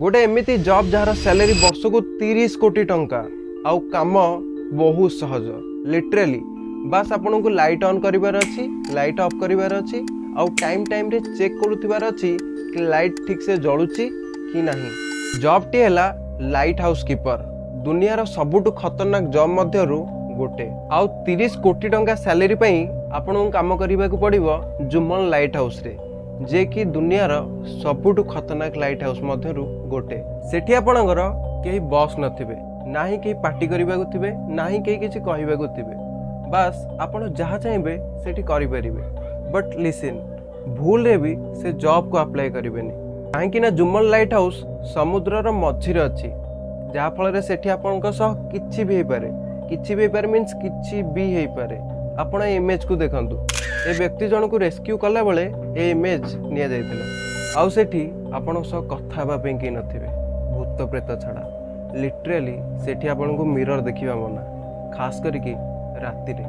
गोटे एमती job jar salary वर्ष को 30 कोटी टंका आउ काम बहुत सहज लिटरेली बास आपन को लाइट ऑन करिवार अछि लाइट ऑफ करिवार अछि आउ टाइम टाइम रे चेक करुथिबार अछि कि लाइट ठीक से जळुची कि नाही। जॉब टी हैला लाइट हाउस कीपर दुनिया रो सबुटु खतरनाक जॉब मध्यरु गोटे आउ 30 कोटी टंका सैलरी पई आपन को काम करिबा को पड़िबो जुम्मन लाइट हाउस रे जे कि दुनियार सबुठु खतरनाक लाइट हाउस मध्यरु गोटे। सेठी आपणकर केही बॉस नथिबे नाही केही पार्टी करिबा को थिबे नाही केही किछि कहिबा को थिबे बस आपण जहा चाहेबे सेठी करि परिबे। बट लिसन भूल रे भी से जॉब को अप्लाई करिवेनी काहेकि ना जुम्मन लाइट हाउस समुद्र रो मझी रे अछि जहा फल रे सेठी आपणक सह किछि भी हे पारे मींस किछि भी हे पारे। आपण इमेज को देखंतु ए व्यक्ति जन को रेस्क्यू कला बेले ए इमेज निया जाइतिला आउ सेठी आपण सह कथा बा पे कि नथिबे भूत प्रेत छड़ा लिटरली सेठी आपण को मिरर देखिबा मना खास करके राति रे।